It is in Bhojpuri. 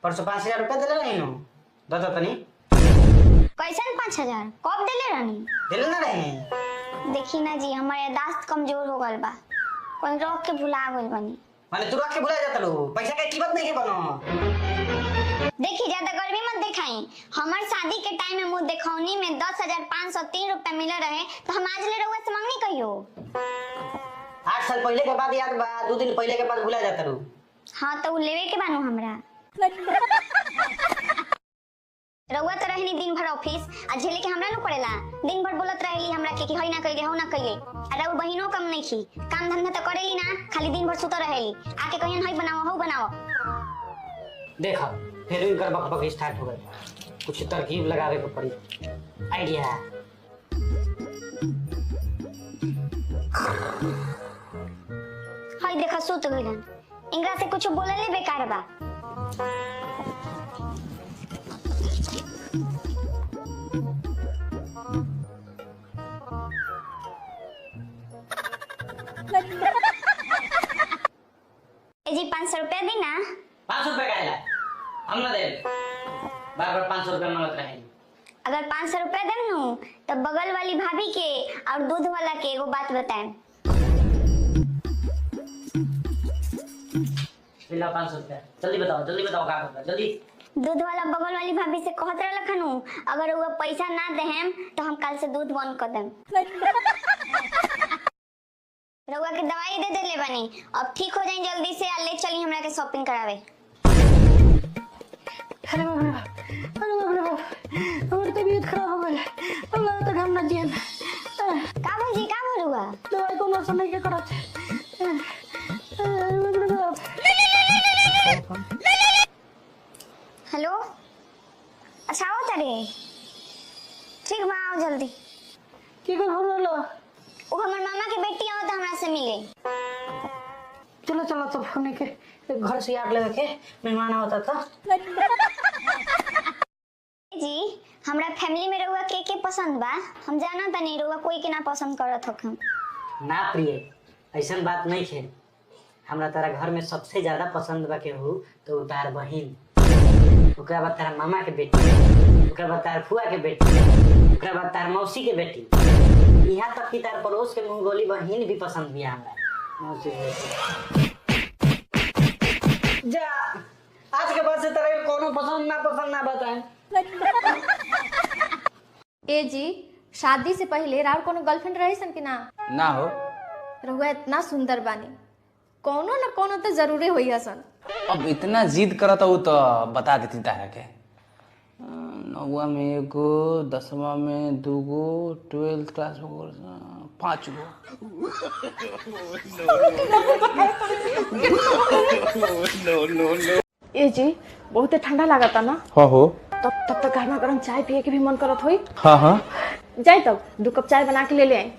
परसों 5,000 रुपया दिले रही नो दो तनी कैसन 5,000 कब दिले रहनी? दिले ना रही। देखी ना जी हमारे यादाश्त कमजोर हो गल बा, कोई रोक के भुला गइल बनी। माने तू रख के भुला जाता लो, पैसा के कीमत नहीं के बनो। देखी ज्यादा गर्मी मत दिखाई, हमार शादी के टाइम में मुंह देखौनी में 10,503 रुपया मिला रहे तो हम आज ले रहुआ से मांगनी कहियो। 8 साल पहले के बाद याद बा, 2 दिन पहले के बाद भुला जाता लो। हाँ तो लेवे के बानू हमरा। रहुआ तो रहनी दिन भर ऑफिस आ झेले के हमरा न पड़ेला, दिन भर बोलत रहेली हमरा के कि हई ना कइले हो ना कइले। अरे वो बहिनो कम नहीं खी, काम धंधा तो करेली ना, खाली दिन भर सुत रहेली, आके कहियन हई बनाओ हो बनाओ। देखा फिर इनकर बकबक स्टार्ट हो गई, कुछ तरकीब लगावे के पड़ी। आइडिया हई देखा सुत गइलन, इनकरा से कुछ बोलले बेकार बा। जी 500 रुपया दी ना। 500 रुपया का है हम ना दे, बार बार 500 रुपया मांगत रहे। अगर 500 रुपया देम नु तो बगल वाली भाभी के और दूध वाला के एगो बात बताएं। ला 500 रुपया जल्दी बताओ का होगा जल्दी। दूध वाला बगल वाली भाभी से कहत रहल खनु अगर वो पैसा ना देहम तो हम कल से दूध बंद कर देम। रउआ के दवाई दे देले बानी, अब ठीक हो जाए जल्दी से, आ ले चली हमरा के शॉपिंग करावे। अरे बाप हमर तबीयत खराब हो गइल, अल्लाह तक हम ना जियन। का भौजी का भरुआ? दवाई कोनो समय के करत। हेलो अच्छा आओ तारे, ठीक बा आओ जल्दी। की कर होलो? वो हमर मामा के बेटी आवत हमरा से मिले। चलो चलो तो फोन के घर से याद लगा के मेहमान आवता था। जी हमरा फैमिली में रउआ के पसंद बा? हम जाना त नहीं रउआ कोई के ना पसंद करत होखम। ना प्रिय ऐसा बात नहीं है, हमरा तारा घर में सबसे ज्यादा पसंद बा के हो तो तार बहिन, ओकरा बाद तार मामा के बेटी, ओकरा बाद तार फुआ के बेटी, ओकरा बाद तार मौसी के बेटी, यहाँ तक कि तार पड़ोस के मंगोली बहिन भी पसंद भी हमरा। मौसी जा आज के बाद से तारा कोनो पसंद ना बताएं। ए जी शादी से पहले राउर कोनो गर्लफ्रेंड रही सन कि ना? ना हो। रहुआ इतना सुंदर बानी, कोनो न कोनो तो जरूरी होई हसन। अब इतना जिद करत हो तो बता देती तारा के। 9वां में एगो, 10वां में 2गो, 12th क्लास में 5गो। ए जी बहुते ठंडा लागता ना? हाँ हो। तब तक गर्मा गर्म चाय पिए के भी मन करत होई। हाँ हाँ जाए तब 2 कप चाय बना के ले ले आई।